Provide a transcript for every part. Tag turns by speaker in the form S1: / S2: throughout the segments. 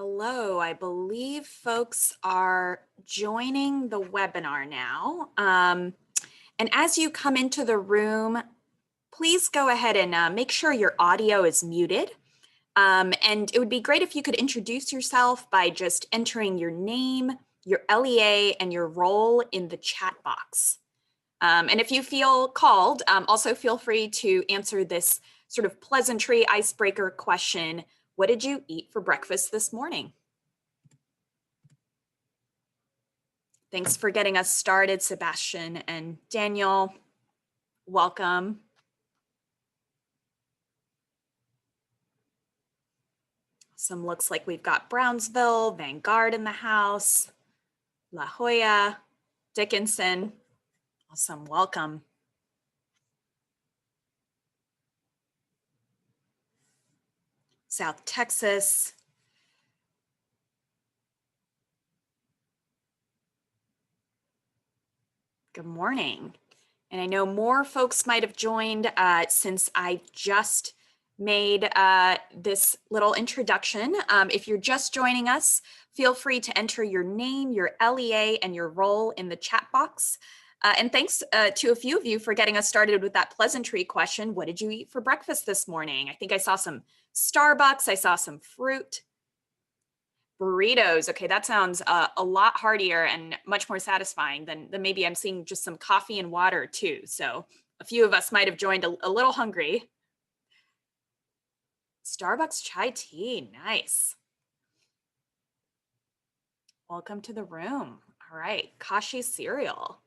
S1: Hello, I believe folks are joining the webinar now. And as you come into the room, please go ahead and make sure your audio is muted. And it would be great if you could introduce yourself by just entering your name, your LEA, and your role in the chat box. And if you feel called, also feel free to answer this sort of pleasantry icebreaker question. What did you eat for breakfast this morning? Thanks for getting us started, Sebastian and Daniel. Welcome. Awesome. Looks like we've got Brownsville, Vanguard in the house, La Jolla, Dickinson. Awesome. Welcome. South Texas. Good morning. And I know more folks might have joined since I just made this little introduction. If you're just joining us, feel free to enter your name, your LEA, and your role in the chat box. And thanks to a few of you for getting us started with that pleasantry question. What did you eat for breakfast this morning? I think I saw some Starbucks. I saw some fruit. Burritos. Okay, that sounds a lot heartier and much more satisfying than maybe I'm seeing just some coffee and water too. So a few of us might have joined a little hungry. Starbucks chai tea, nice. Welcome to the room. All right, Kashi cereal.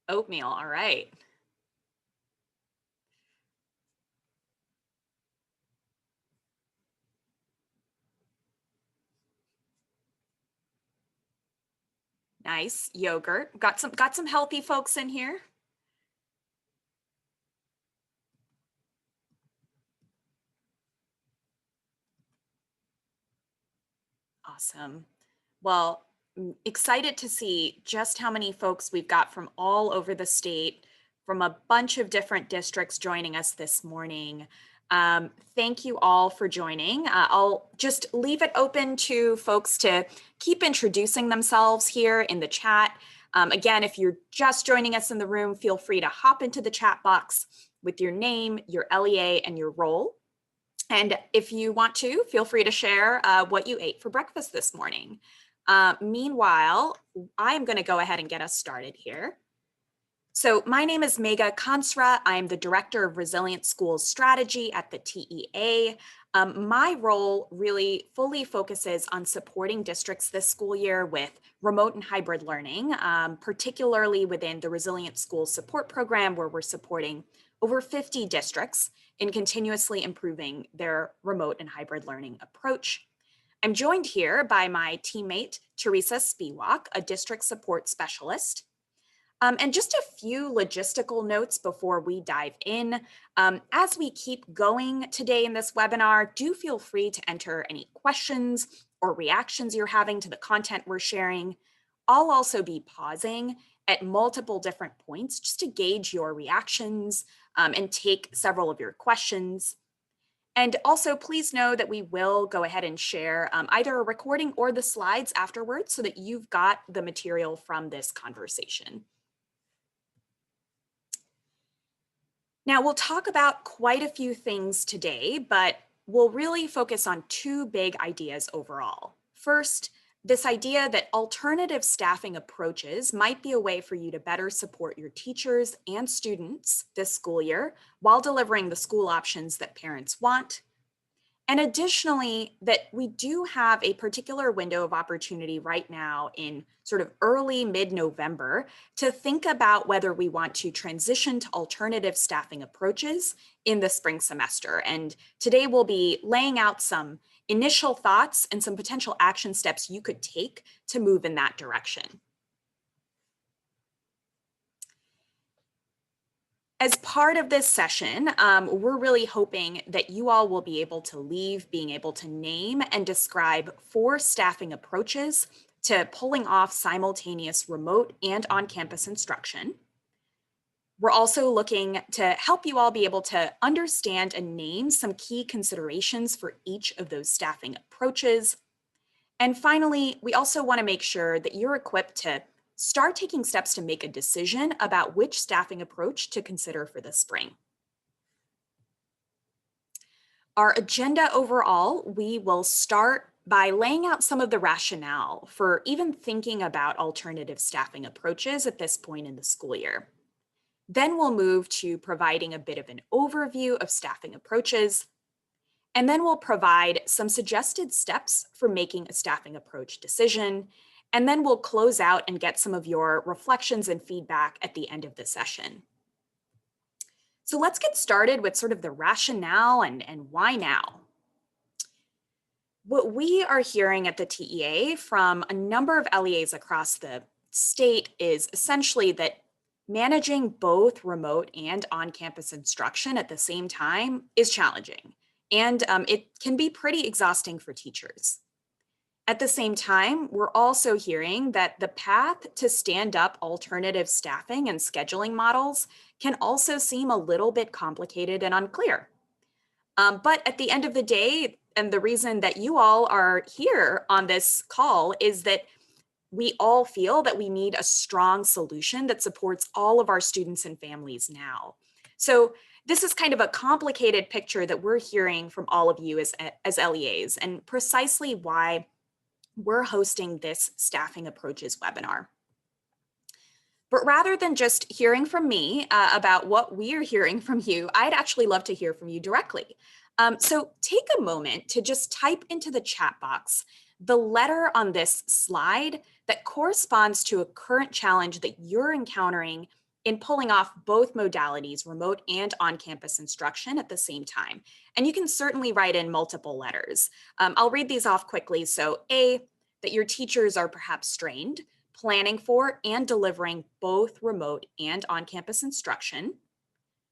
S1: Oatmeal, all right. Nice, yogurt. Got some healthy folks in here. Awesome. Well, excited to see just how many folks we've got from all over the state, from a bunch of different districts joining us this morning. Thank you all for joining. I'll just leave it open to folks to keep introducing themselves here in the chat. Again, if you're just joining us in the room, feel free to hop into the chat box with your name, your LEA, and your role. And if you want to, feel free to share what you ate for breakfast this morning. Meanwhile, I'm going to go ahead and get us started here. So my name is Megha Kansra. I'm the Director of Resilient Schools Strategy at the TEA. My role really fully focuses on supporting districts this school year with remote and hybrid learning, particularly within the Resilient Schools Support Program, where we're supporting over 50 districts in continuously improving their remote and hybrid learning approach. I'm joined here by my teammate, Teresa Spiewak, a district support specialist. And just a few logistical notes before we dive in. As we keep going today in this webinar, do feel free to enter any questions or reactions you're having to the content we're sharing. I'll also be pausing at multiple different points just to gauge your reactions and take several of your questions. And also, please know that we will go ahead and share either a recording or the slides afterwards so that you've got the material from this conversation. Now, we'll talk about quite a few things today, but we'll really focus on two big ideas overall. First, this idea that alternative staffing approaches might be a way for you to better support your teachers and students this school year while delivering the school options that parents want. And additionally, that we do have a particular window of opportunity right now in sort of early mid-November to think about whether we want to transition to alternative staffing approaches in the spring semester. And today we'll be laying out some initial thoughts and some potential action steps you could take to move in that direction. As part of this session, we're really hoping that you all will be able to leave being able to name and describe 4 staffing approaches to pulling off simultaneous remote and on-campus instruction. We're also looking to help you all be able to understand and name some key considerations for each of those staffing approaches. And finally, we also want to make sure that you're equipped to start taking steps to make a decision about which staffing approach to consider for the spring. Our agenda overall, we will start by laying out some of the rationale for even thinking about alternative staffing approaches at this point in the school year. Then we'll move to providing a bit of an overview of staffing approaches, and then we'll provide some suggested steps for making a staffing approach decision. And then we'll close out and get some of your reflections and feedback at the end of the session. So let's get started with sort of the rationale and why now. What we are hearing at the TEA from a number of LEAs across the state is essentially that managing both remote and on-campus instruction at the same time is challenging, and it can be pretty exhausting for teachers. At the same time, we're also hearing that the path to stand up alternative staffing and scheduling models can also seem a little bit complicated and unclear. But at the end of the day, and the reason that you all are here on this call is that we all feel that we need a strong solution that supports all of our students and families now. So this is kind of a complicated picture that we're hearing from all of you as LEAs, and precisely why we're hosting this Staffing Approaches webinar. But rather than just hearing from me about what we are hearing from you, I'd actually love to hear from you directly. So take a moment to just type into the chat box the letter on this slide that corresponds to a current challenge that you're encountering in pulling off both modalities, remote and on-campus instruction at the same time. And you can certainly write in multiple letters. I'll read these off quickly. So A, that your teachers are perhaps strained, planning for and delivering both remote and on-campus instruction.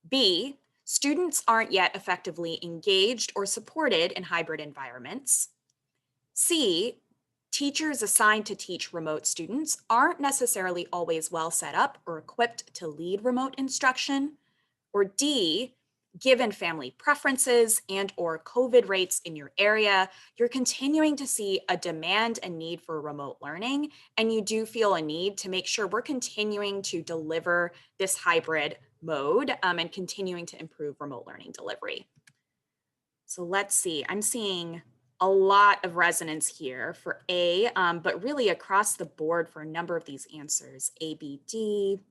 S1: B, students aren't yet effectively engaged or supported in hybrid environments. C, teachers assigned to teach remote students aren't necessarily always well set up or equipped to lead remote instruction. Or D, given family preferences and or COVID rates in your area, you're continuing to see a demand and need for remote learning, and you do feel a need to make sure we're continuing to deliver this hybrid mode and continuing to improve remote learning delivery. So let's see, I'm seeing a lot of resonance here for A, but really across the board for a number of these answers, A, B, D.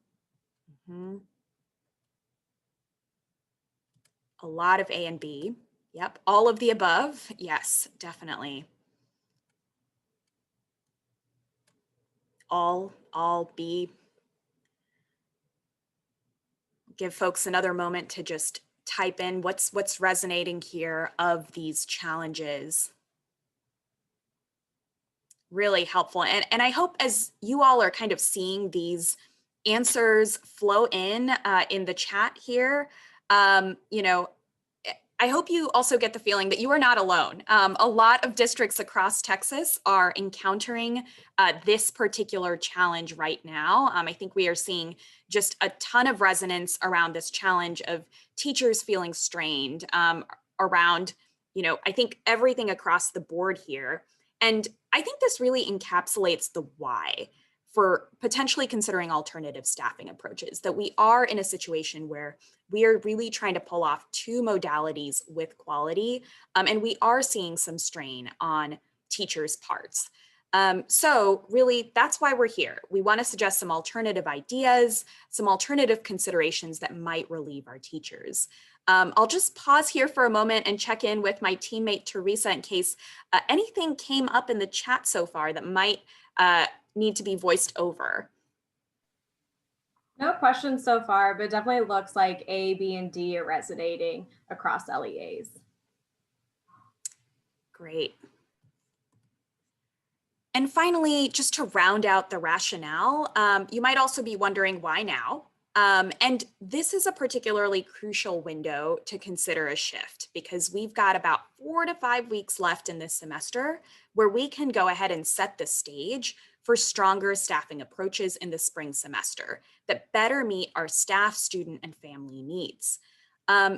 S1: A lot of A and B. Yep, all of the above. Yes, definitely. All B. Give folks another moment to just type in what's resonating here of these challenges. Really helpful. And I hope as you all are kind of seeing these answers flow in the chat here, you know, I hope you also get the feeling that you are not alone. A lot of districts across Texas are encountering this particular challenge right now. I think we are seeing just a ton of resonance around this challenge of teachers feeling strained around, you know, I think everything across the board here. And I think this really encapsulates the why for potentially considering alternative staffing approaches, that we are in a situation where we are really trying to pull off two modalities with quality, and we are seeing some strain on teachers' parts. So really, that's why we're here. We want to suggest some alternative ideas, some alternative considerations that might relieve our teachers. I'll just pause here for a moment and check in with my teammate Teresa in case anything came up in the chat so far that might need to be voiced over.
S2: No questions so far, but definitely looks like A, B, and D are resonating across LEAs.
S1: Great. And finally, just to round out the rationale, you might also be wondering why now? And this is a particularly crucial window to consider a shift because we've got about 4 to 5 weeks left in this semester where we can go ahead and set the stage for stronger staffing approaches in the spring semester that better meet our staff, student, and family needs.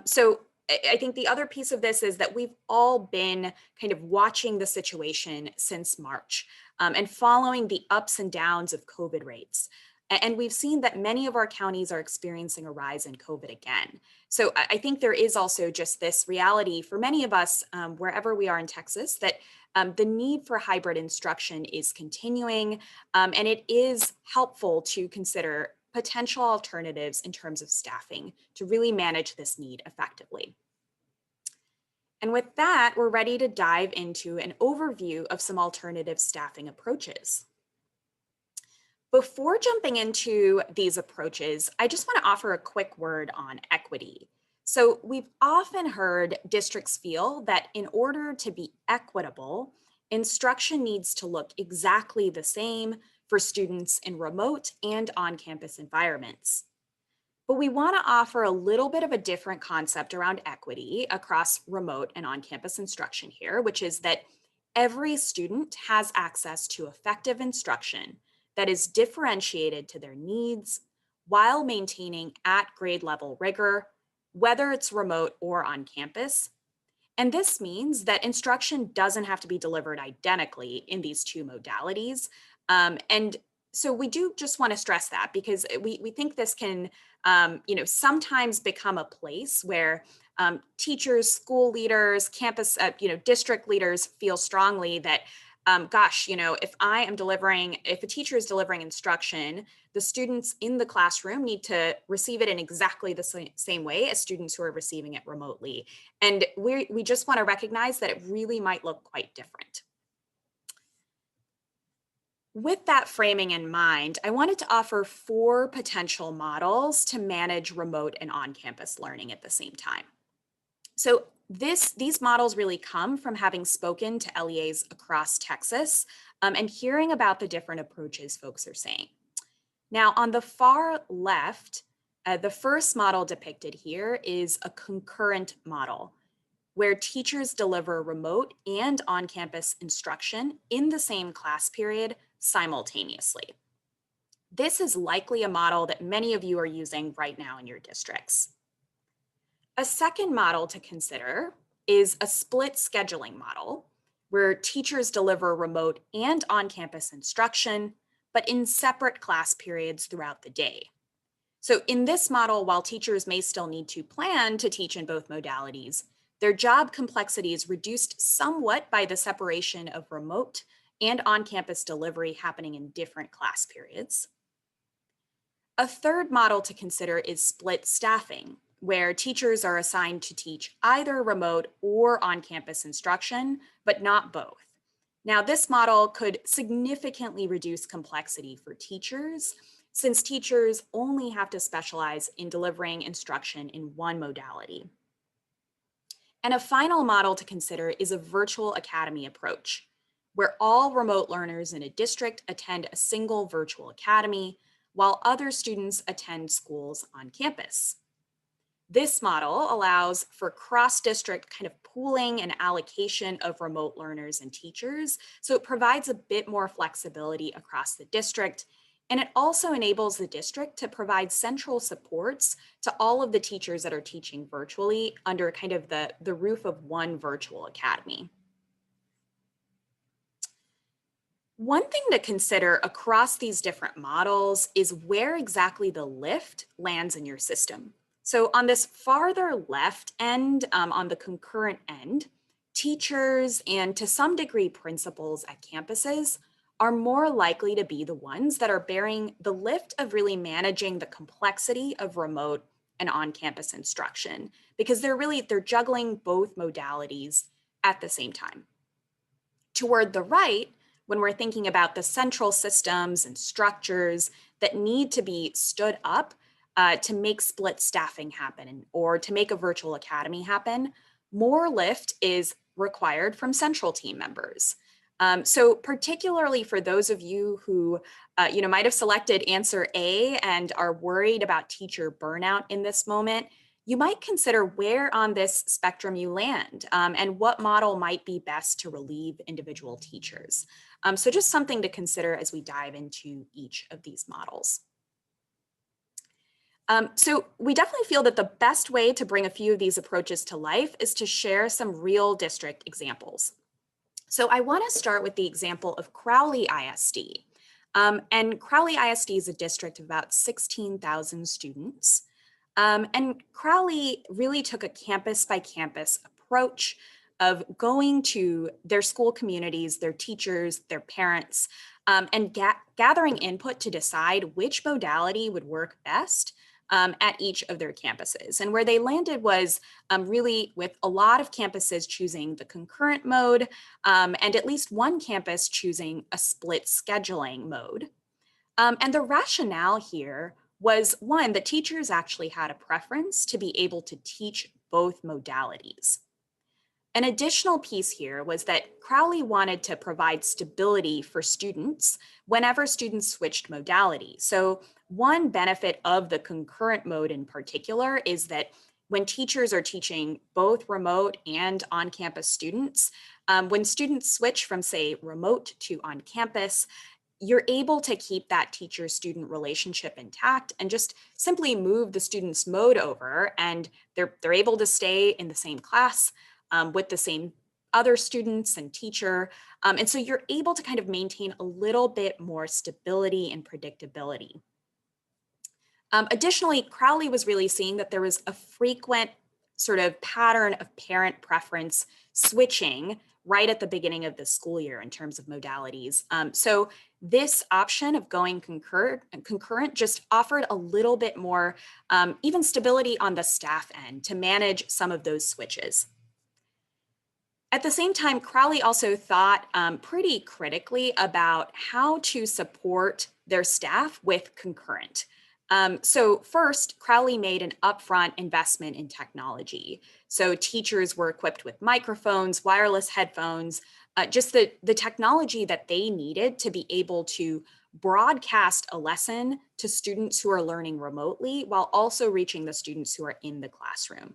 S1: So I think the other piece of this is that we've all been kind of watching the situation since March and following the ups and downs of COVID rates. And we've seen that many of our counties are experiencing a rise in COVID again. So I think there is also just this reality for many of us, wherever we are in Texas, that the need for hybrid instruction is continuing, and it is helpful to consider potential alternatives in terms of staffing to really manage this need effectively. And with that, we're ready to dive into an overview of some alternative staffing approaches. Before jumping into these approaches, I just want to offer a quick word on equity. So, we've often heard districts feel that in order to be equitable, instruction needs to look exactly the same for students in remote and on campus environments. But we want to offer a little bit of a different concept around equity across remote and on campus instruction here, which is that every student has access to effective instruction that is differentiated to their needs while maintaining at grade level rigor, whether it's remote or on campus. And this means that instruction doesn't have to be delivered identically in these two modalities. And so we do just want to stress that because we think this can, sometimes become a place where teachers, school leaders, campus, district leaders feel strongly that, gosh, if a teacher is delivering instruction, the students in the classroom need to receive it in exactly the same way as students who are receiving it remotely. And we just want to recognize that it really might look quite different. With that framing in mind, I wanted to offer 4 potential models to manage remote and on-campus learning at the same time. So these models really come from having spoken to LEAs across Texas, and hearing about the different approaches folks are saying. Now, on the far left, the first model depicted here is a concurrent model where teachers deliver remote and on-campus instruction in the same class period simultaneously. This is likely a model that many of you are using right now in your districts. A second model to consider is a split scheduling model where teachers deliver remote and on-campus instruction, but in separate class periods throughout the day. So in this model, while teachers may still need to plan to teach in both modalities, their job complexity is reduced somewhat by the separation of remote and on-campus delivery happening in different class periods. A third model to consider is split staffing, where teachers are assigned to teach either remote or on-campus instruction, but not both. Now, this model could significantly reduce complexity for teachers, since teachers only have to specialize in delivering instruction in one modality. And a final model to consider is a virtual academy approach, where all remote learners in a district attend a single virtual academy, while other students attend schools on campus. This model allows for cross-district kind of pooling and allocation of remote learners and teachers, so it provides a bit more flexibility across the district, and it also enables the district to provide central supports to all of the teachers that are teaching virtually under kind of the roof of one virtual academy. One thing to consider across these different models is where exactly the lift lands in your system. So on this farther left end, on the concurrent end, teachers and to some degree principals at campuses are more likely to be the ones that are bearing the lift of really managing the complexity of remote and on-campus instruction because they're juggling both modalities at the same time. Toward the right, when we're thinking about the central systems and structures that need to be stood up to make split staffing happen or to make a virtual academy happen, more lift is required from central team members. So particularly for those of you who might have selected answer A and are worried about teacher burnout in this moment, you might consider where on this spectrum you land and what model might be best to relieve individual teachers. So just something to consider as we dive into each of these models. So we definitely feel that the best way to bring a few of these approaches to life is to share some real district examples. So I want to start with the example of Crowley ISD. And Crowley ISD is a district of about 16,000 students. And Crowley really took a campus by campus approach of going to their school communities, their teachers, their parents, and gathering input to decide which modality would work best at each of their campuses. And where they landed was really with a lot of campuses choosing the concurrent mode and at least one campus choosing a split scheduling mode. And the rationale here was one, that teachers actually had a preference to be able to teach both modalities. An additional piece here was that Crowley wanted to provide stability for students whenever students switched modality. So one benefit of the concurrent mode in particular is that when teachers are teaching both remote and on-campus students, when students switch from, say, remote to on-campus, you're able to keep that teacher-student relationship intact and just simply move the student's mode over, and they're able to stay in the same class with the same other students and teacher. And so you're able to kind of maintain a little bit more stability and predictability. Additionally, Crowley was really seeing that there was a frequent sort of pattern of parent preference switching right at the beginning of the school year in terms of modalities. So this option of going concurrent just offered a little bit more even stability on the staff end to manage some of those switches. At the same time, Crowley also thought pretty critically about how to support their staff with concurrent. So first, Crowley made an upfront investment in technology. So teachers were equipped with microphones, wireless headphones, just the technology that they needed to be able to broadcast a lesson to students who are learning remotely while also reaching the students who are in the classroom.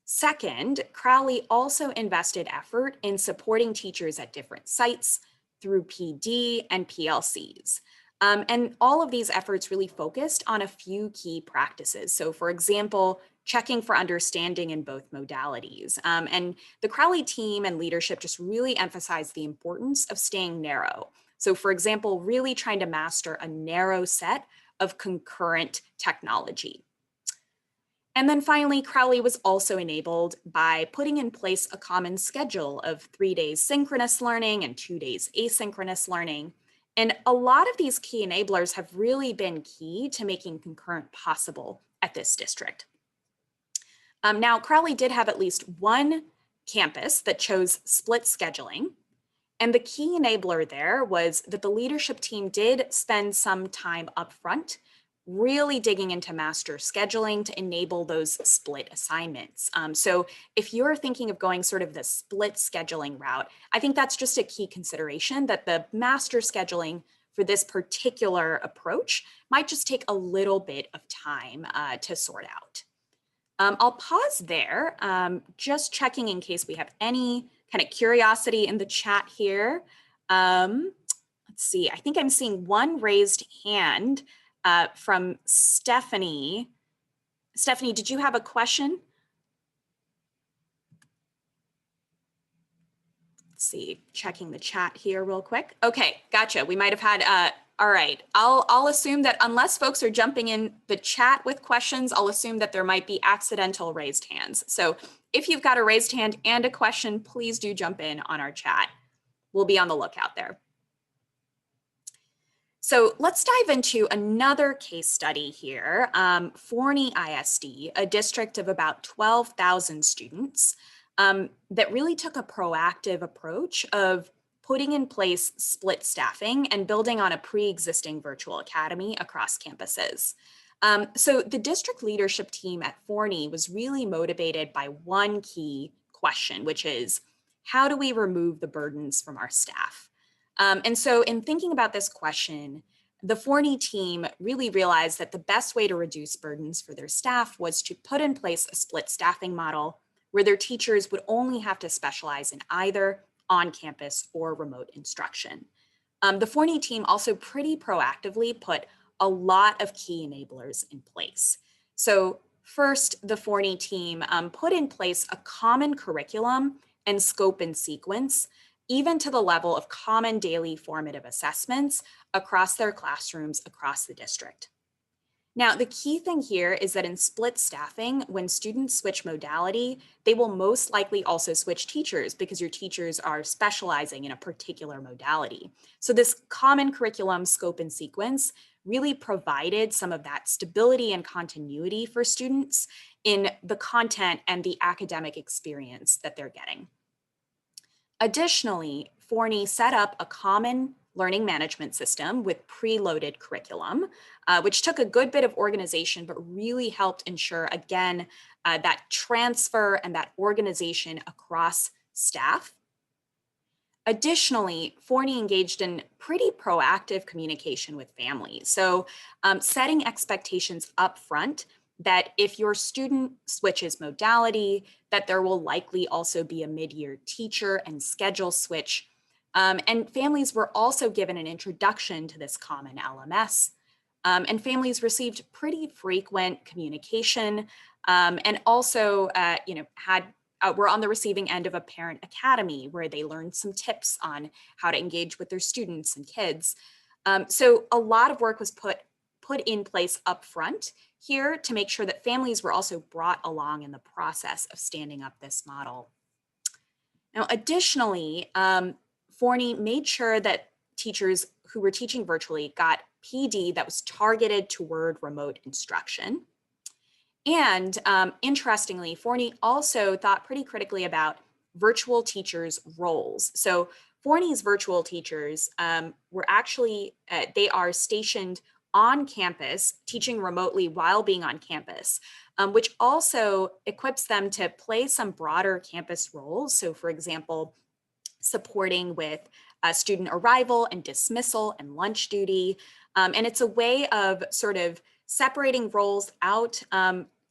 S1: Second, Crowley also invested effort in supporting teachers at different sites through PD and PLCs. And all of these efforts really focused on a few key practices. So for example, checking for understanding in both modalities. And the Crowley team and leadership just really emphasized the importance of staying narrow. So for example, really trying to master a narrow set of concurrent technology. And then finally, Crowley was also enabled by putting in place a common schedule of 3 days synchronous learning and 2 days asynchronous learning. And a lot of these key enablers have really been key to making concurrent possible at this district. Now, Crowley did have at least one campus that chose split scheduling. And the key enabler there was that the leadership team did spend some time upfront really digging into master scheduling to enable those split assignments. So if you're thinking of going sort of the split scheduling route, I think that's just a key consideration, that the master scheduling for this particular approach might just take a little bit of time to sort out. I'll pause there, just checking in case we have any kind of curiosity in the chat here. Let's see, I think I'm seeing one raised hand from Stephanie. Stephanie, did you have a question? Let's see, checking the chat here real quick. Okay, gotcha. We might have had, all right. I'll assume that unless folks are jumping in the chat with questions, I'll assume that there might be accidental raised hands. So if you've got a raised hand and a question, please do jump in on our chat. We'll be on the lookout there. So let's dive into another case study here. Forney ISD, a district of about 12,000 students that really took a proactive approach of putting in place split staffing and building on a pre-existing virtual academy across campuses. So the district leadership team at Forney was really motivated by one key question, which is, how do we remove the burdens from our staff? And so in thinking about this question, the Forney team really realized that the best way to reduce burdens for their staff was to put in place a split staffing model where their teachers would only have to specialize in either on-campus or remote instruction. The Forney team also pretty proactively put a lot of key enablers in place. So first, the Forney team put in place a common curriculum and scope and sequence, even to the level of common daily formative assessments across their classrooms across the district. Now, the key thing here is that in split staffing, when students switch modality, they will most likely also switch teachers because your teachers are specializing in a particular modality. So this common curriculum scope and sequence really provided some of that stability and continuity for students in the content and the academic experience that they're getting. Additionally, Forney set up a common learning management system with preloaded curriculum, which took a good bit of organization, but really helped ensure, again, that transfer and that organization across staff. Additionally, Forney engaged in pretty proactive communication with families. So, setting expectations up front that if your student switches modality, that there will likely also be a mid-year teacher and schedule switch. And families were also given an introduction to this common LMS. And families received pretty frequent communication and also, had were on the receiving end of a parent academy where they learned some tips on how to engage with their students and kids. So a lot of work was put in place up front here to make sure that families were also brought along in the process of standing up this model. Now, additionally, Forney made sure that teachers who were teaching virtually got PD that was targeted toward remote instruction. And interestingly, Forney also thought pretty critically about virtual teachers' roles. So Forney's virtual teachers were actually, they are stationed on campus, teaching remotely while being on campus, which also equips them to play some broader campus roles. So for example, supporting with student arrival and dismissal and lunch duty. And it's a way of sort of separating roles out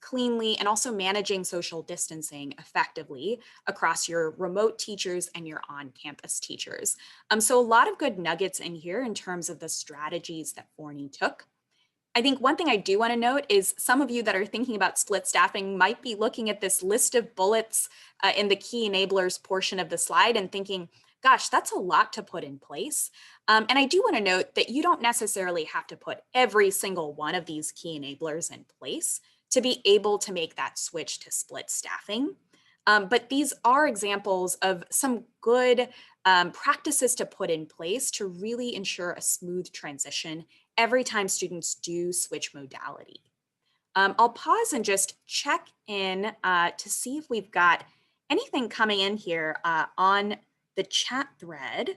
S1: cleanly and also managing social distancing effectively across your remote teachers and your on-campus teachers. So a lot of good nuggets in here in terms of the strategies that Forney took. I think one thing I do want to note is some of you that are thinking about split staffing might be looking at this list of bullets in the key enablers portion of the slide and thinking, gosh, that's a lot to put in place. And I do want to note that you don't necessarily have to put every single one of these key enablers in place to be able to make that switch to split staffing. But these are examples of some good practices to put in place to really ensure a smooth transition every time students do switch modality. I'll pause and just check in to see if we've got anything coming in here on the chat thread.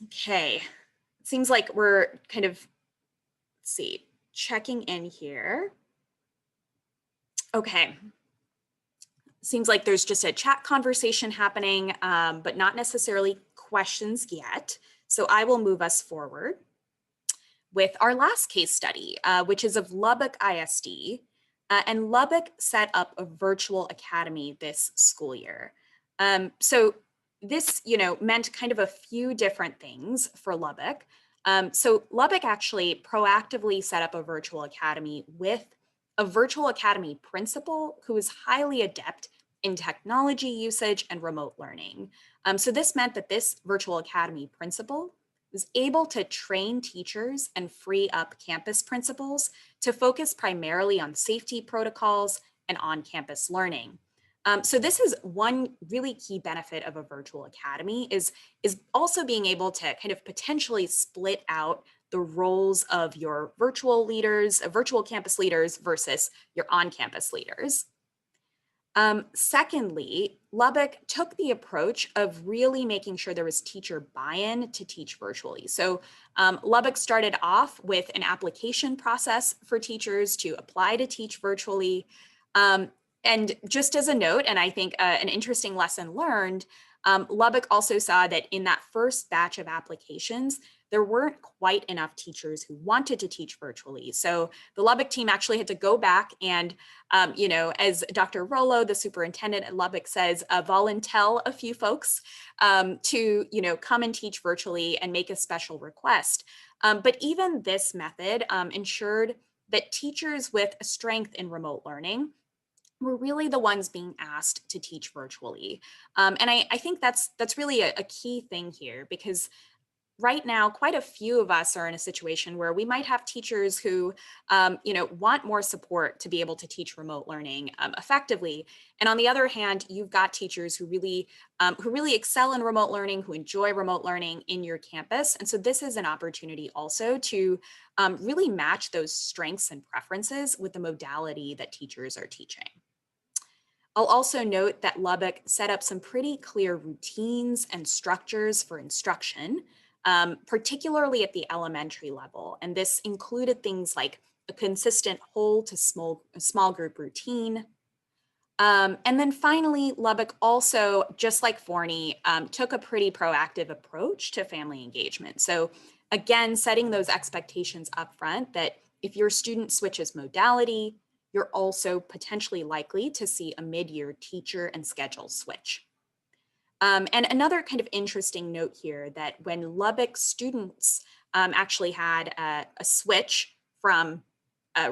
S1: Okay, it seems like we're kind of, let's see, checking in here. Okay, seems like there's just a chat conversation happening, but not necessarily questions yet. So I will move us forward with our last case study, which is of Lubbock ISD. And Lubbock set up a virtual academy this school year. So this, meant kind of a few different things for Lubbock. So Lubbock actually proactively set up a virtual academy with a virtual academy principal who is highly adept in technology usage and remote learning. So this meant that this virtual academy principal was able to train teachers and free up campus principals to focus primarily on safety protocols and on-campus learning. So this is one really key benefit of a virtual academy is also being able to kind of potentially split out the roles of your virtual leaders, virtual campus leaders versus your on-campus leaders. Secondly, Lubbock took the approach of really making sure there was teacher buy-in to teach virtually. So Lubbock started off with an application process for teachers to apply to teach virtually. And just as a note, and I think an interesting lesson learned, Lubbock also saw that in that first batch of applications, there weren't quite enough teachers who wanted to teach virtually. So the Lubbock team actually had to go back and, as Dr. Rollo, the superintendent at Lubbock, says, voluntel a few folks to, come and teach virtually and make a special request. But even this method ensured that teachers with a strength in remote learning were really the ones being asked to teach virtually. And I think that's really a key thing here, because right now, quite a few of us are in a situation where we might have teachers who, want more support to be able to teach remote learning effectively. And on the other hand, you've got teachers who really excel in remote learning, who enjoy remote learning in your campus. And so this is an opportunity also to really match those strengths and preferences with the modality that teachers are teaching. I'll also note that Lubbock set up some pretty clear routines and structures for instruction, particularly at the elementary level. And this included things like a consistent whole to small group routine. And then finally, Lubbock also, just like Forney, took a pretty proactive approach to family engagement. So again, setting those expectations up front that if your student switches modality, you're also potentially likely to see a mid-year teacher and schedule switch. And another kind of interesting note here that when Lubbock students actually had a switch from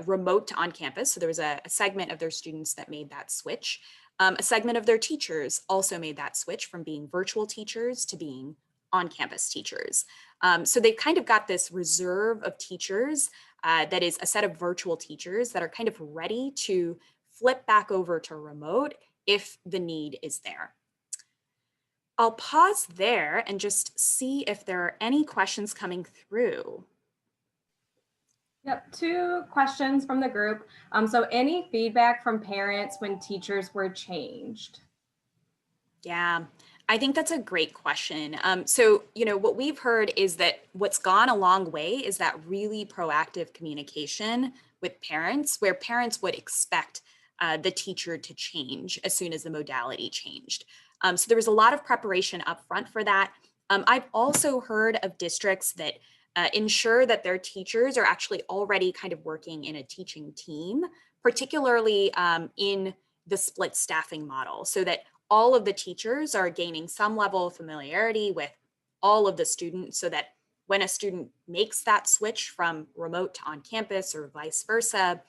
S1: remote to on campus, so there was a segment of their students that made that switch. A segment of their teachers also made that switch from being virtual teachers to being on campus teachers. So they've kind of got this reserve of teachers that is a set of virtual teachers that are kind of ready to flip back over to remote if the need is there. I'll pause there and just see if there are any questions coming through.
S2: Yep, two questions from the group. So any feedback from parents when teachers were changed?
S1: Yeah, I think that's a great question. So, what we've heard is that what's gone a long way is that really proactive communication with parents, where parents would expect the teacher to change as soon as the modality changed. So there was a lot of preparation up front for that. I've also heard of districts that ensure that their teachers are actually already kind of working in a teaching team, particularly in the split staffing model, so that all of the teachers are gaining some level of familiarity with all of the students, so that when a student makes that switch from remote to on campus or vice versa,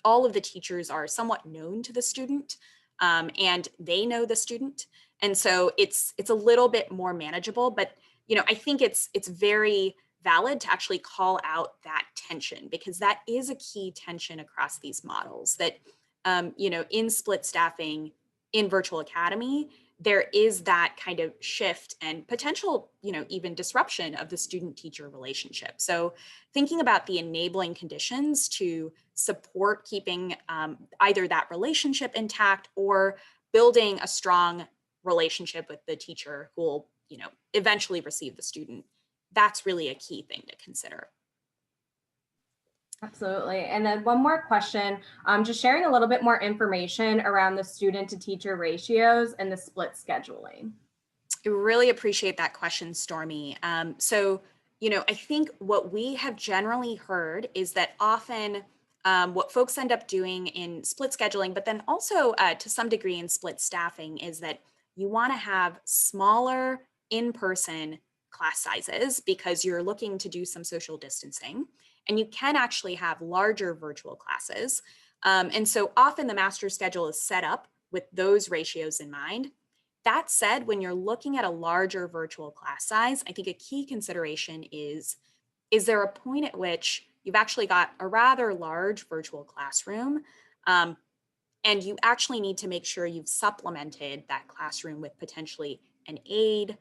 S1: all of the teachers are somewhat known to the student, and they know the student. And so it's a little bit more manageable, but I think it's very valid to actually call out that tension, because that is a key tension across these models that in split staffing in virtual academy, there is that kind of shift and potential, even disruption of the student teacher relationship. So thinking about the enabling conditions to support keeping either that relationship intact or building a strong relationship with the teacher who will, eventually receive the student, that's really a key thing to consider.
S2: Absolutely. And then one more question, just sharing a little bit more information around the student to teacher ratios and the split scheduling.
S1: I really appreciate that question, Stormy. I think what we have generally heard is that often what folks end up doing in split scheduling, but then also to some degree in split staffing, is that you want to have smaller in-person class sizes because you're looking to do some social distancing, and you can actually have larger virtual classes. And so often the master schedule is set up with those ratios in mind. That said, when you're looking at a larger virtual class size, I think a key consideration is there a point at which you've actually got a rather large virtual classroom, um, and you actually need to make sure you've supplemented that classroom with potentially an aide,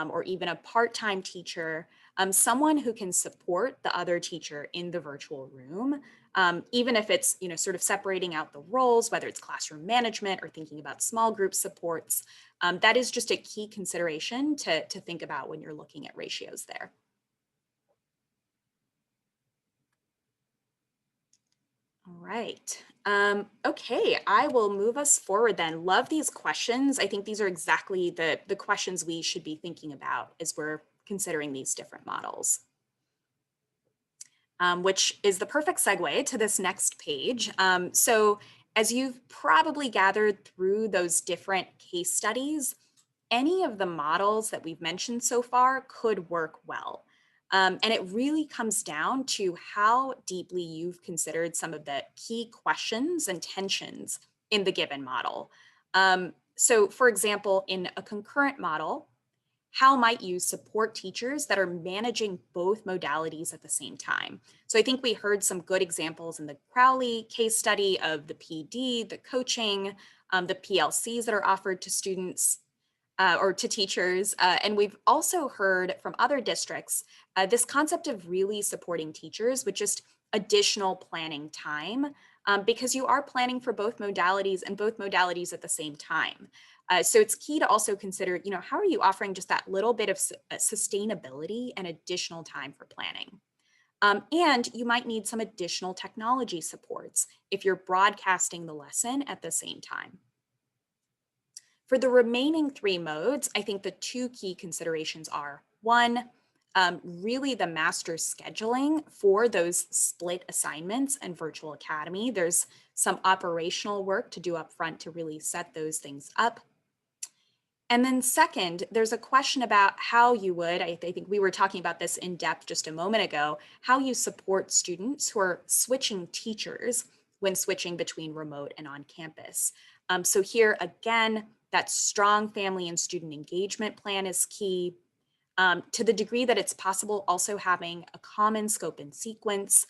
S1: or even a part-time teacher, someone who can support the other teacher in the virtual room, even if it's sort of separating out the roles, whether it's classroom management or thinking about small group supports. That is just a key consideration to think about when you're looking at ratios there. All right. Okay, I will move us forward then. Love these questions. I think these are exactly the questions we should be thinking about as we're considering these different models. which is the perfect segue to this next page. So as you've probably gathered through those different case studies, any of the models that we've mentioned so far could work well. And it really comes down to how deeply you've considered some of the key questions and tensions in the given model. So, for example, in a concurrent model, how might you support teachers that are managing both modalities at the same time? So I think we heard some good examples in the Crowley case study of the PD, the coaching, the PLCs that are offered to students or to teachers. And we've also heard from other districts this concept of really supporting teachers with just additional planning time because you are planning for both modalities and both modalities at the same time. So it's key to also consider, how are you offering just that little bit of sustainability and additional time for planning? And you might need some additional technology supports if you're broadcasting the lesson at the same time. For the remaining three modes, I think the two key considerations are one, really the master scheduling for those split assignments and virtual academy. There's some operational work to do up front to really set those things up. And then second, there's a question about how you would, I think we were talking about this in depth just a moment ago, how you support students who are switching teachers when switching between remote and on campus. So here again, that strong family and student engagement plan is key. To the degree that it's possible, also having a common scope and sequence,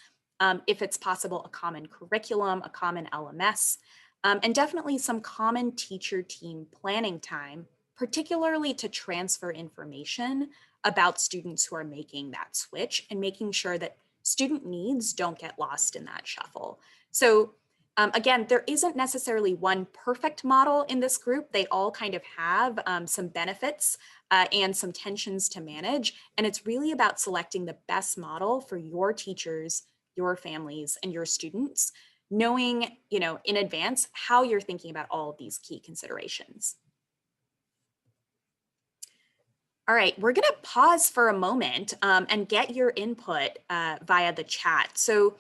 S1: if it's possible, a common curriculum, a common LMS, and definitely some common teacher team planning time, particularly to transfer information about students who are making that switch and making sure that student needs don't get lost in that shuffle. So again, there isn't necessarily one perfect model in this group. They all kind of have some benefits and some tensions to manage. And it's really about selecting the best model for your teachers, your families, and your students, knowing, in advance how you're thinking about all of these key considerations. All right, we're going to pause for a moment and get your input via the chat. So,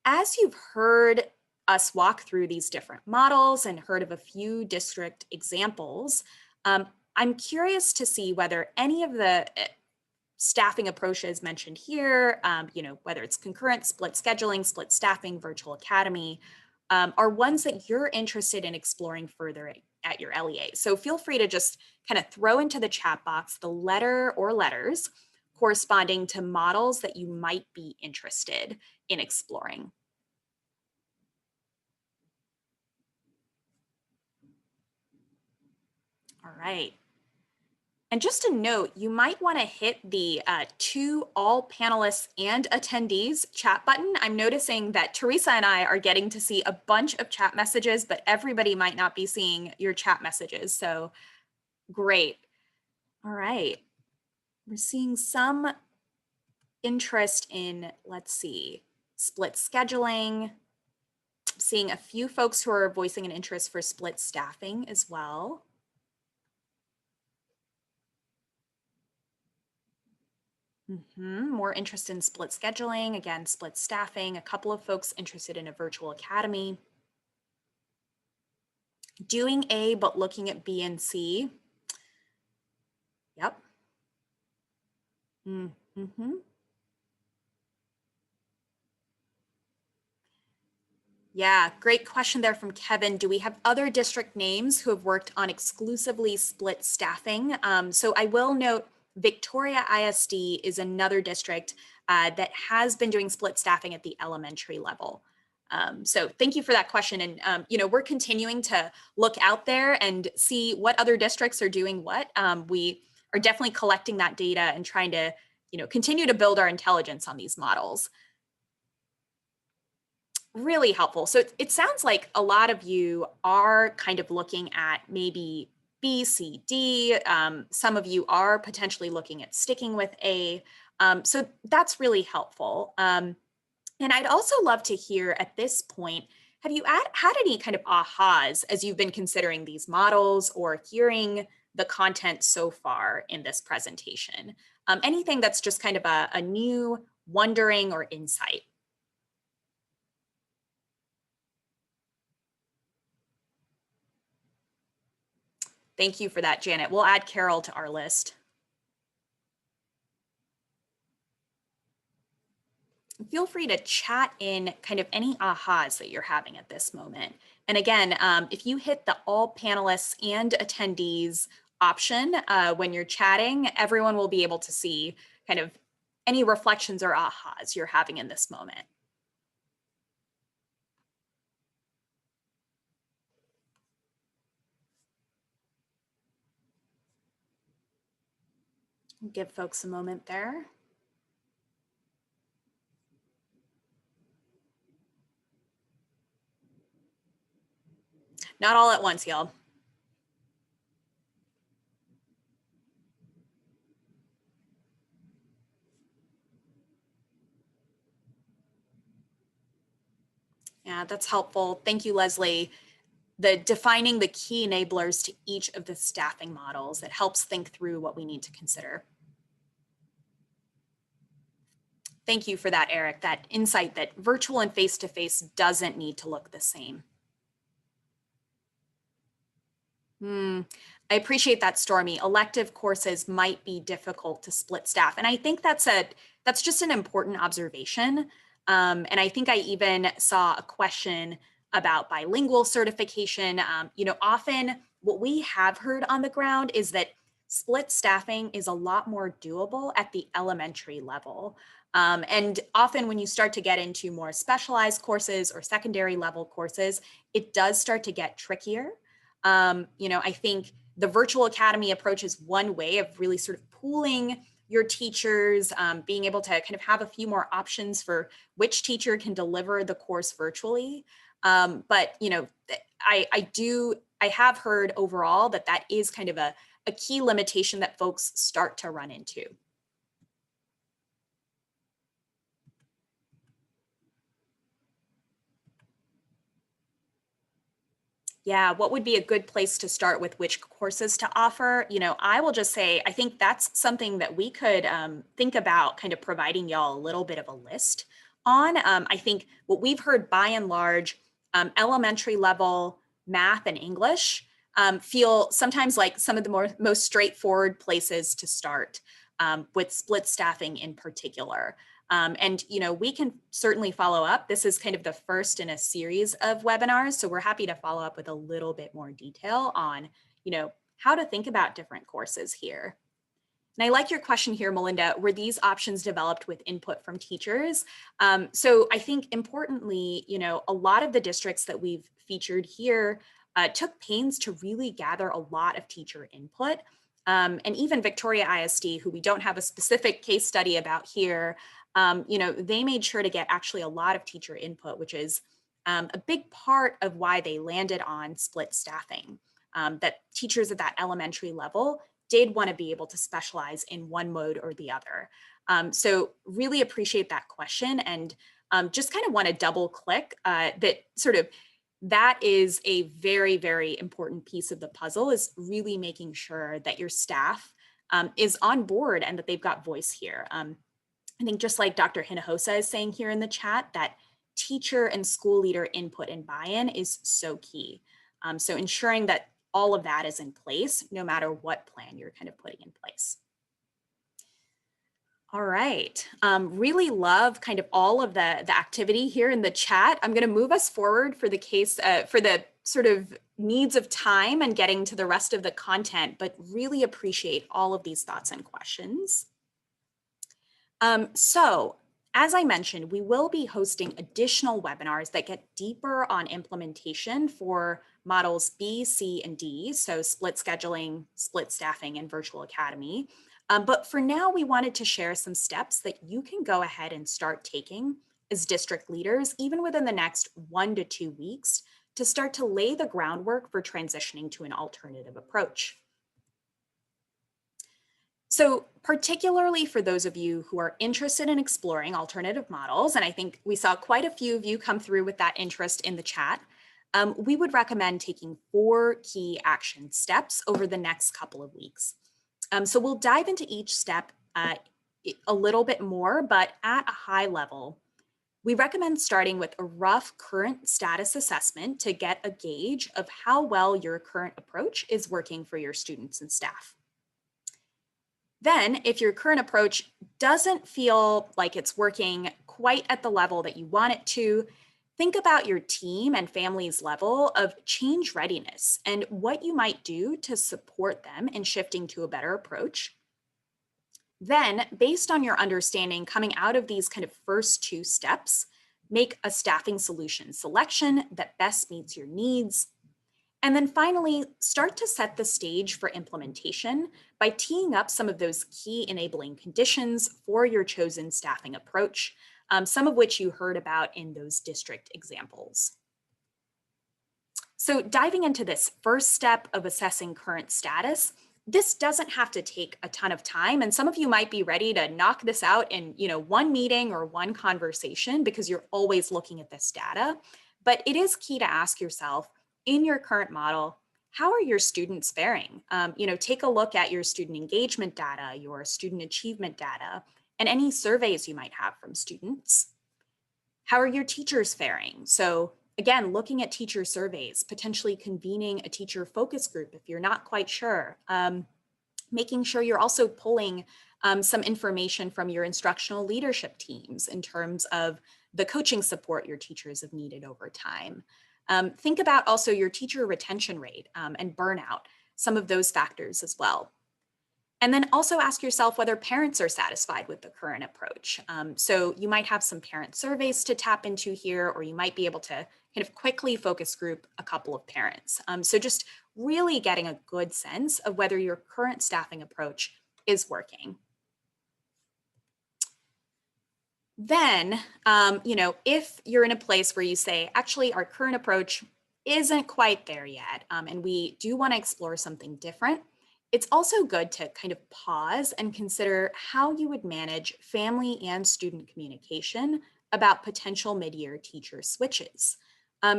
S1: as you've heard us walk through these different models and heard of a few district examples, I'm curious to see whether any of the staffing approaches mentioned here, whether it's concurrent, split scheduling, split staffing, virtual academy, are ones that you're interested in exploring further at your LEA. So feel free to just kind of throw into the chat box the letter or letters corresponding to models that you might be interested in exploring. All right. And just a note, you might want to hit the to all panelists and attendees chat button. I'm noticing that Teresa and I are getting to see a bunch of chat messages, but everybody might not be seeing your chat messages. So great. All right. We're seeing some interest in, let's see, split scheduling, seeing a few folks who are voicing an interest for split staffing as well. More interest in split scheduling, again, split staffing, a couple of folks interested in a virtual academy. Doing A, but looking at B and C. Yep. Yeah, great question there from Kevin. Do we have other district names who have worked on exclusively split staffing? So I will note Victoria ISD is another district that has been doing split staffing at the elementary level. So thank you for that question. And, we're continuing to look out there and see what other districts are doing what. We are definitely collecting that data and trying to, continue to build our intelligence on these models. Really helpful. So it sounds like a lot of you are kind of looking at maybe B, C, D. Some of you are potentially looking at sticking with A. So that's really helpful. And I'd also love to hear at this point, have you had any kind of ahas as you've been considering these models or hearing the content so far in this presentation? Anything that's just kind of a new wondering or insight? Thank you for that, Janet. We'll add Carol to our list. Feel free to chat in kind of any ahas that you're having at this moment. And again, if you hit the all panelists and attendees option when you're chatting, everyone will be able to see kind of any reflections or ahas you're having in this moment. Give folks a moment there. Not all at once, y'all. Yeah, that's helpful. Thank you, Leslie. Defining the key enablers to each of the staffing models that helps think through what we need to consider. Thank you for that, Eric, that insight that virtual and face-to-face doesn't need to look the same. I appreciate that, Stormy. Elective courses might be difficult to split staff. And I think that's just an important observation. And I think I even saw a question about bilingual certification. Often what we have heard on the ground is that split staffing is a lot more doable at the elementary level. And often when you start to get into more specialized courses or secondary level courses, it does start to get trickier. I think the virtual academy approach is one way of really sort of pooling your teachers, being able to kind of have a few more options for which teacher can deliver the course virtually. But I have heard overall that is kind of a key limitation that folks start to run into. Yeah, what would be a good place to start with which courses to offer? I will just say, I think that's something that we could think about kind of providing y'all a little bit of a list on. I think what we've heard by and large, elementary level math and English feel sometimes like some of the most straightforward places to start with split staffing in particular. And we can certainly follow up. This is kind of the first in a series of webinars, so we're happy to follow up with a little bit more detail on, how to think about different courses here. And I like your question here, Melinda. Were these options developed with input from teachers? So I think importantly, a lot of the districts that we've featured here took pains to really gather a lot of teacher input. And even Victoria ISD, who we don't have a specific case study about here, they made sure to get actually a lot of teacher input, which is a big part of why they landed on split staffing, that teachers at that elementary level did want to be able to specialize in one mode or the other. So really appreciate that question, and just kind of want to double click that is a very, very important piece of the puzzle, is really making sure that your staff is on board and that they've got voice here. I think just like Dr. Hinojosa is saying here in the chat, that teacher and school leader input and buy-in is so key. So ensuring that all of that is in place, no matter what plan you're kind of putting in place. All right, really love kind of all of the activity here in the chat. I'm gonna move us forward for the case, for the sort of needs of time and getting to the rest of the content, but really appreciate all of these thoughts and questions. So as I mentioned, we will be hosting additional webinars that get deeper on implementation for models B, C, and D, so split scheduling, split staffing, and virtual academy. But for now, we wanted to share some steps that you can go ahead and start taking as district leaders, even within the next 1 to 2 weeks, to start to lay the groundwork for transitioning to an alternative approach. So particularly for those of you who are interested in exploring alternative models, and I think we saw quite a few of you come through with that interest in the chat, we would recommend taking 4 key action steps over the next couple of weeks. So we'll dive into each step a little bit more, but at a high level, We recommend starting with a rough current status assessment to get a gauge of how well your current approach is working for your students and staff. Then, if your current approach doesn't feel like it's working quite at the level that you want it to, think about your team and family's level of change readiness and what you might do to support them in shifting to a better approach. Then, based on your understanding coming out of these kind of first two steps, make a staffing solution selection that best meets your needs. And then finally, start to set the stage for implementation by teeing up some of those key enabling conditions for your chosen staffing approach, some of which you heard about in those district examples. So diving into this first step of assessing current status, this doesn't have to take a ton of time, and some of you might be ready to knock this out in, one meeting or one conversation because you're always looking at this data. But it is key to ask yourself, in your current model, how are your students faring? Take a look at your student engagement data, your student achievement data, and any surveys you might have from students. How are your teachers faring? So again, looking at teacher surveys, potentially convening a teacher focus group if you're not quite sure, making sure you're also pulling some information from your instructional leadership teams in terms of the coaching support your teachers have needed over time. Think about also your teacher retention rate and burnout, some of those factors as well. And then also ask yourself whether parents are satisfied with the current approach. So you might have some parent surveys to tap into here, or you might be able to kind of quickly focus group a couple of parents. So just really getting a good sense of whether your current staffing approach is working. Then, if you're in a place where you say, actually, our current approach isn't quite there yet, and we do want to explore something different, it's also good to kind of pause and consider how you would manage family and student communication about potential mid-year teacher switches.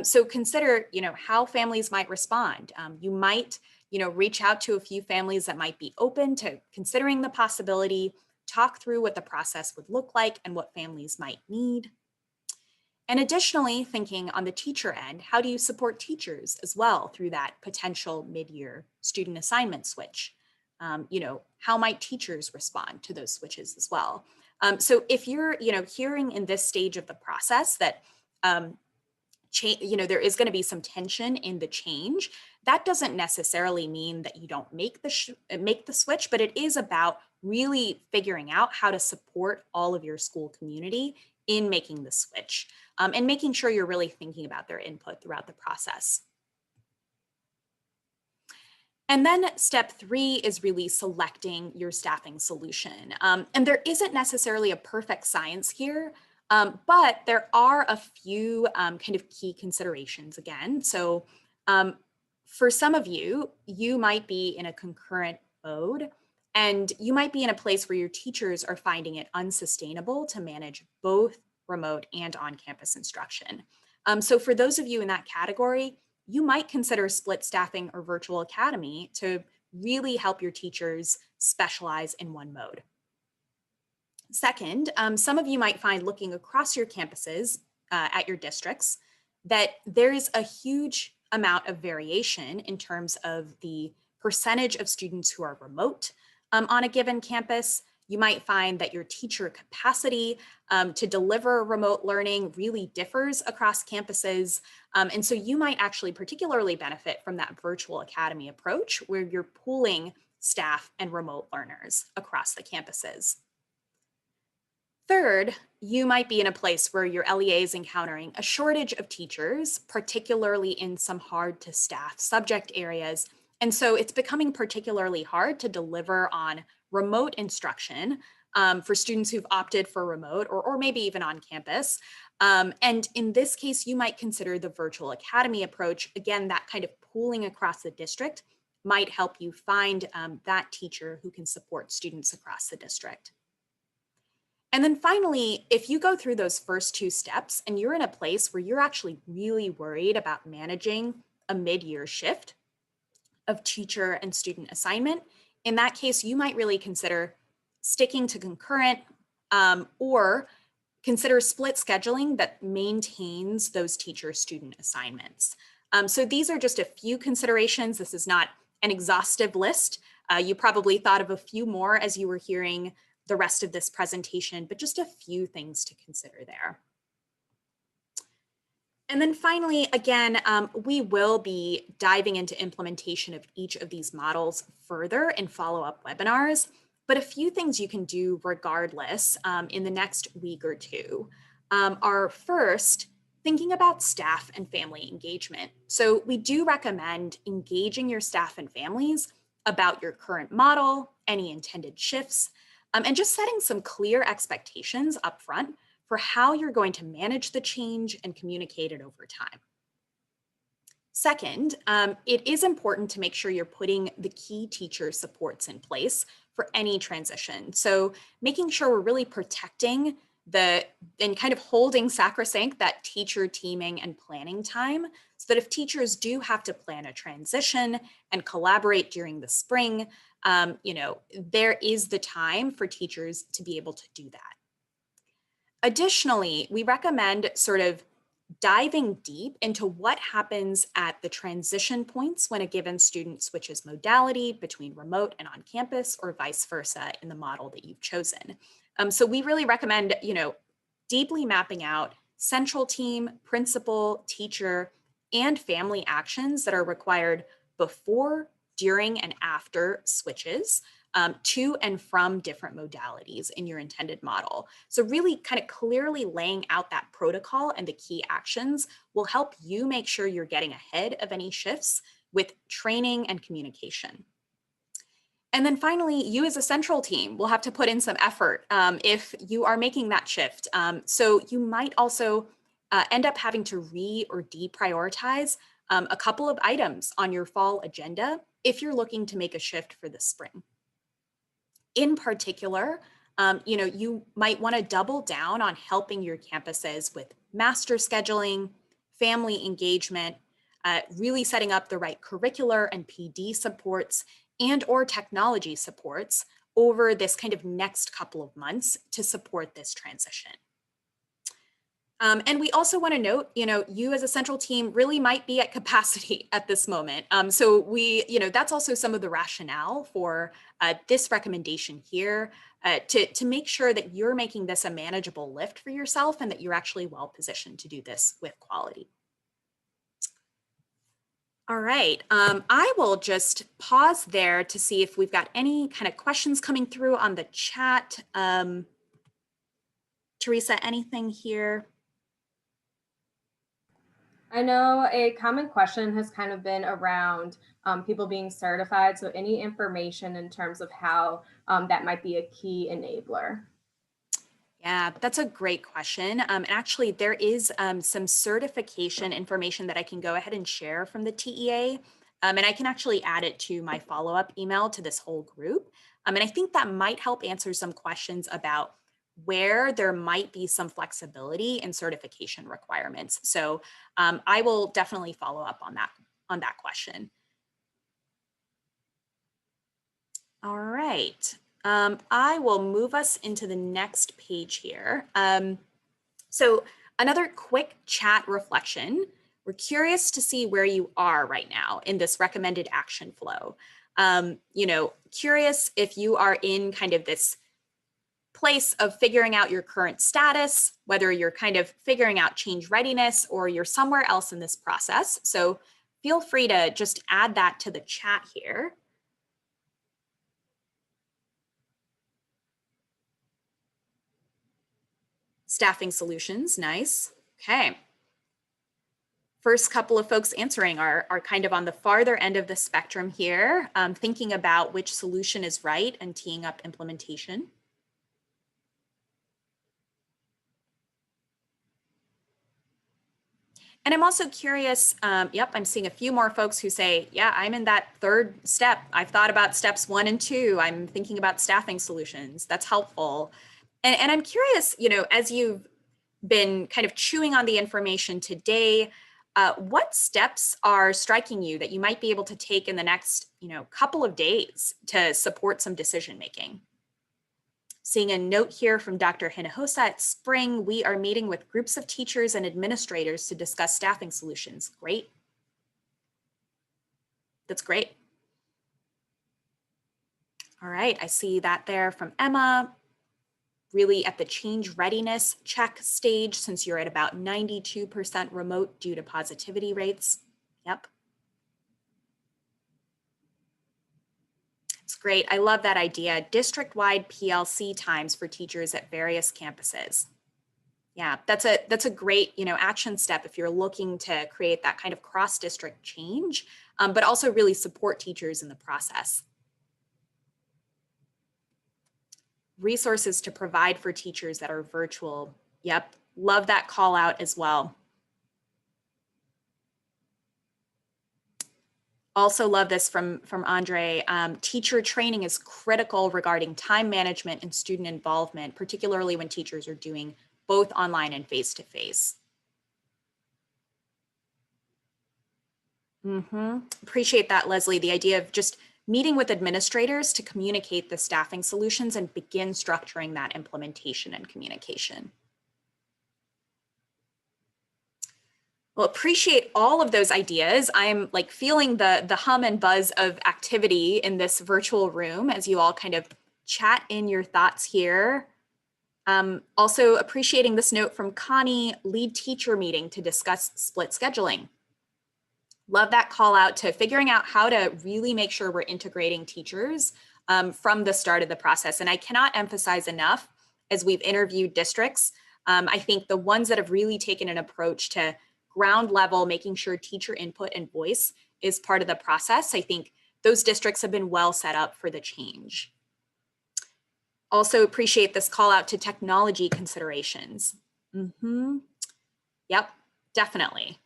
S1: So consider, how families might respond. You might, reach out to a few families that might be open to considering the possibility, talk through what the process would look like and what families might need. And additionally, thinking on the teacher end, how do you support teachers as well through that potential mid-year student assignment switch? How might teachers respond to those switches as well? So if you're, hearing in this stage of the process that there is going to be some tension in the change, that doesn't necessarily mean that you don't make the switch, but it is about really figuring out how to support all of your school community in making the switch, and making sure you're really thinking about their input throughout the process. And then step 3 is really selecting your staffing solution. And there isn't necessarily a perfect science here, but there are a few kind of key considerations again. So for some of you, you might be in a concurrent mode, and you might be in a place where your teachers are finding it unsustainable to manage both remote and on-campus instruction. So for those of you in that category, you might consider split staffing or virtual academy to really help your teachers specialize in one mode. Second, some of you might find looking across your campuses at your districts that there is a huge amount of variation in terms of the percentage of students who are remote on a given campus. You might find that your teacher capacity to deliver remote learning really differs across campuses. And so you might actually particularly benefit from that virtual academy approach where you're pooling staff and remote learners across the campuses. Third, you might be in a place where your LEA is encountering a shortage of teachers, particularly in some hard to staff subject areas. And so it's becoming particularly hard to deliver on remote instruction for students who've opted for remote or maybe even on campus. And in this case, you might consider the virtual academy approach. Again, that kind of pooling across the district might help you find that teacher who can support students across the district. And then finally, if you go through those first two steps and you're in a place where you're actually really worried about managing a mid-year shift of teacher and student assignment, in that case, you might really consider sticking to concurrent or Consider split scheduling that maintains those teacher-student assignments. So these are just a few considerations. This is not an exhaustive list. You probably thought of a few more as you were hearing the rest of this presentation, but just a few things to consider there. And then finally, again, we will be diving into implementation of each of these models further in follow-up webinars, but a few things you can do regardless in the next week or two are first, thinking about staff and family engagement. So we do recommend engaging your staff and families about your current model, any intended shifts, and just setting some clear expectations up front for how you're going to manage the change and communicate it over time. Second, it is important to make sure you're putting the key teacher supports in place for any transition. So making sure we're really protecting and kind of holding sacrosanct that teacher teaming and planning time so that if teachers do have to plan a transition and collaborate during the spring, there is the time for teachers to be able to do that. Additionally, we recommend sort of diving deep into what happens at the transition points when a given student switches modality between remote and on campus or vice versa in the model that you've chosen. So we really recommend, deeply mapping out central team, principal, teacher, and family actions that are required before, during, and after switches to and from different modalities in your intended model. So really kind of clearly laying out that protocol and the key actions will help you make sure you're getting ahead of any shifts with training and communication. And then finally, you as a central team will have to put in some effort if you are making that shift. So you might also end up having to or deprioritize a couple of items on your fall agenda if you're looking to make a shift for the spring. In particular, you might want to double down on helping your campuses with master scheduling, family engagement, really setting up the right curricular and PD supports and or technology supports over this kind of next couple of months to support this transition. And we also want to note, you as a central team really might be at capacity at this moment. So that's also some of the rationale for this recommendation here to make sure that you're making this a manageable lift for yourself and that you're actually well positioned to do this with quality. All right, I will just pause there to see if we've got any kind of questions coming through on the chat. Teresa, anything here?
S2: I know a common question has kind of been around people being certified. So any information in terms of how that might be a key enabler.
S1: Yeah, that's a great question. And actually, there is some certification information that I can go ahead and share from the TEA. And I can actually add it to my follow-up email to this whole group. And I think that might help answer some questions about where there might be some flexibility in certification requirements. So I will definitely follow up on that question. All right. I will move us into the next page here. So another quick chat reflection. We're curious to see where you are right now in this recommended action flow. Curious if you are in kind of this place of figuring out your current status, whether you're kind of figuring out change readiness or you're somewhere else in this process. So feel free to just add that to the chat here. Staffing solutions, nice. Okay. First couple of folks answering are kind of on the farther end of the spectrum here, thinking about which solution is right and teeing up implementation. And I'm also curious, yep, I'm seeing a few more folks who say, yeah, I'm in that third step. I've thought about steps 1 and 2. I'm thinking about staffing solutions. That's helpful. And I'm curious, as you've been kind of chewing on the information today, what steps are striking you that you might be able to take in the next, couple of days to support some decision making? Seeing a note here from Dr. Hinojosa at Spring, we are meeting with groups of teachers and administrators to discuss staffing solutions. Great. That's great. All right, I see that there from Emma. Really at the change readiness check stage, since you're at about 92% remote due to positivity rates. Yep. It's great. I love that idea. District-wide PLC times for teachers at various campuses. Yeah, that's a great, action step if you're looking to create that kind of cross-district change, but also really support teachers in the process. Resources to provide for teachers that are virtual. Yep, love that call out as well. Also love this from Andre. Teacher training is critical regarding time management and student involvement, particularly when teachers are doing both online and face-to-face. Appreciate that, Leslie. The idea of just meeting with administrators to communicate the staffing solutions and begin structuring that implementation and communication. Well, appreciate all of those ideas. I'm like feeling the hum and buzz of activity in this virtual room as you all kind of chat in your thoughts here. Also appreciating this note from Connie, lead teacher meeting to discuss split scheduling. Love that call out to figuring out how to really make sure we're integrating teachers from the start of the process. And I cannot emphasize enough, as we've interviewed districts, I think the ones that have really taken an approach to ground level, making sure teacher input and voice is part of the process, I think those districts have been well set up for the change. Also appreciate this call out to technology considerations. Yep, definitely.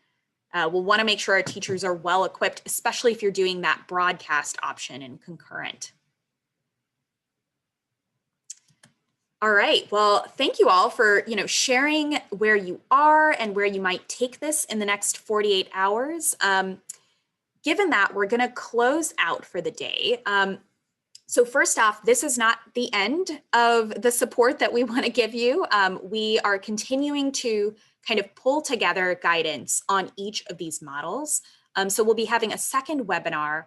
S1: We'll want to make sure our teachers are well equipped, especially if you're doing that broadcast option and concurrent. All right, well, thank you all for sharing where you are and where you might take this in the next 48 hours. Given that, we're going to close out for the day. So first off, this is not the end of the support that we want to give you. We are continuing to kind of pull together guidance on each of these models. So we'll be having a second webinar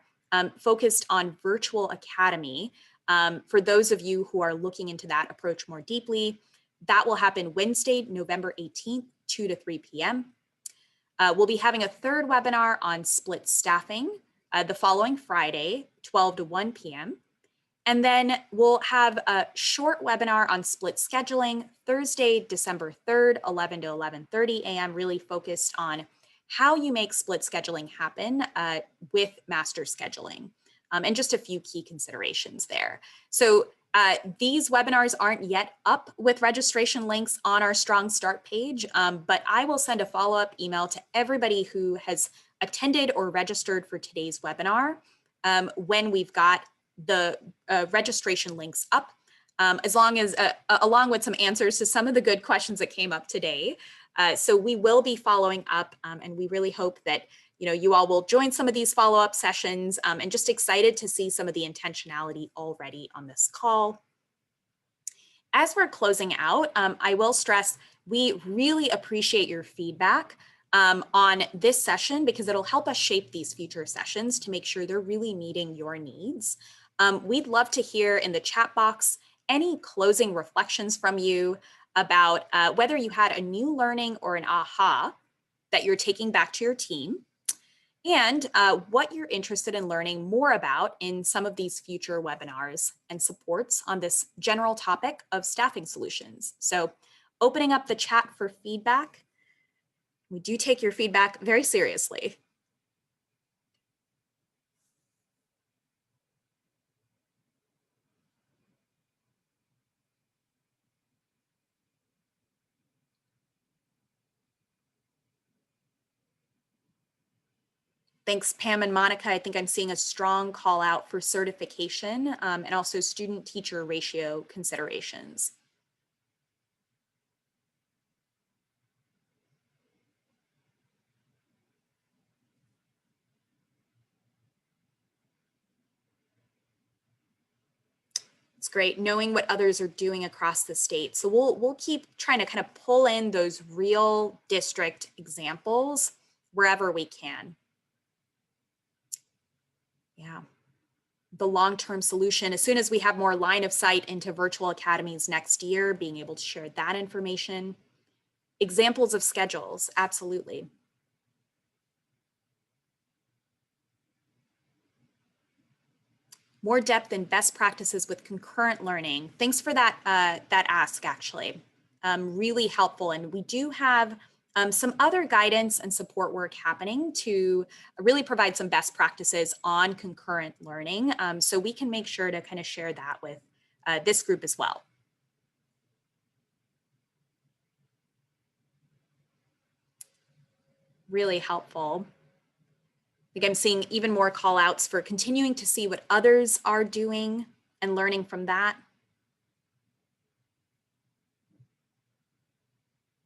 S1: focused on Virtual Academy. For those of you who are looking into that approach more deeply, that will happen Wednesday, November 18th, 2 to 3 p.m. We'll be having a third webinar on split staffing the following Friday, 12 to 1 p.m. And then we'll have a short webinar on split scheduling Thursday, December 3rd, 11 to 11:30 a.m., really focused on how you make split scheduling happen with master scheduling, and just a few key considerations there. So these webinars aren't yet up with registration links on our Strong Start page, but I will send a follow-up email to everybody who has attended or registered for today's webinar when we've got the registration links up, along with some answers to some of the good questions that came up today. So we will be following up, and we really hope that you all will join some of these follow-up sessions, and just excited to see some of the intentionality already on this call. As we're closing out, I will stress we really appreciate your feedback on this session, because it'll help us shape these future sessions to make sure they're really meeting your needs. We'd love to hear in the chat box any closing reflections from you about whether you had a new learning or an aha that you're taking back to your team, and what you're interested in learning more about in some of these future webinars and supports on this general topic of staffing solutions. So opening up the chat for feedback. We do take your feedback very seriously. Thanks, Pam and Monica. I think I'm seeing a strong call out for certification and also student-teacher ratio considerations. It's great, knowing what others are doing across the state. So we'll keep trying to kind of pull in those real district examples wherever we can. Yeah. The long-term solution, as soon as we have more line of sight into virtual academies next year, being able to share that information. Examples of schedules, absolutely. More depth in best practices with concurrent learning. Thanks for that, that ask, actually. Really helpful. And we do have some other guidance and support work happening to really provide some best practices on concurrent learning. So we can make sure to kind of share that with this group as well. Really helpful. I think I'm seeing even more call outs for continuing to see what others are doing and learning from that.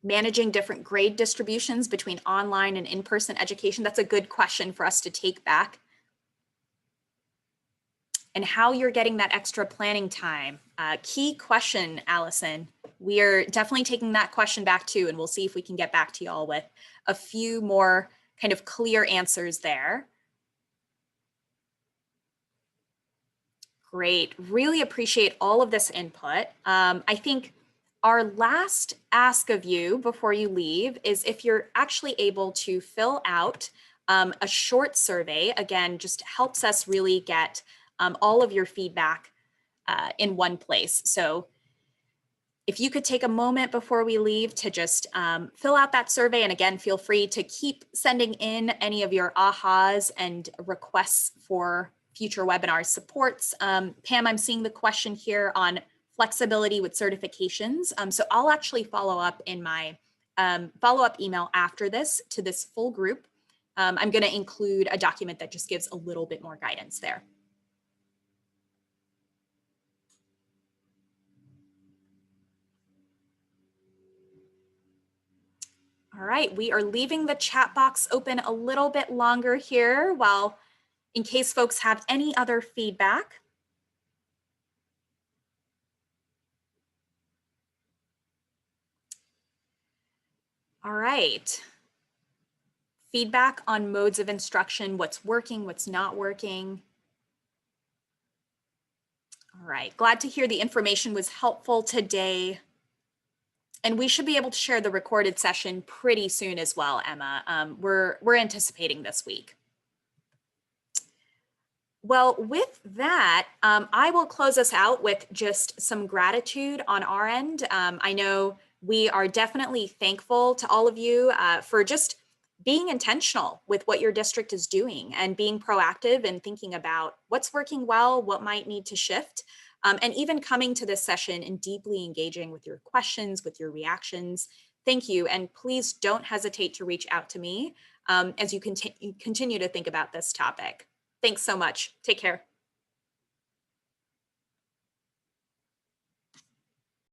S1: Managing different grade distributions between online and in-person education. That's a good question for us to take back. And how you're getting that extra planning time. Key question, Allison. We are definitely taking that question back too, and we'll see if we can get back to y'all with a few more kind of clear answers there. Great. Really appreciate all of this input. I think our last ask of you before you leave is if you're actually able to fill out a short survey. Again, just helps us really get all of your feedback in one place. So if you could take a moment before we leave to just fill out that survey, and again, feel free to keep sending in any of your ahas and requests for future webinar supports. Pam, I'm seeing the question here on flexibility with certifications. So I'll actually follow up in my follow-up email after this to this full group. I'm going to include a document that just gives a little bit more guidance there. All right, we are leaving the chat box open a little bit longer here while in case folks have any other feedback. All right. Feedback on modes of instruction, what's working, what's not working. All right, glad to hear the information was helpful today. And we should be able to share the recorded session pretty soon as well, Emma. We're anticipating this week. Well, with that, I will close us out with just some gratitude on our end. I know we are definitely thankful to all of you for just being intentional with what your district is doing and being proactive and thinking about what's working well, what might need to shift, and even coming to this session and deeply engaging with your questions, with your reactions. Thank you. And please don't hesitate to reach out to me as you continue to think about this topic. Thanks so much. Take care.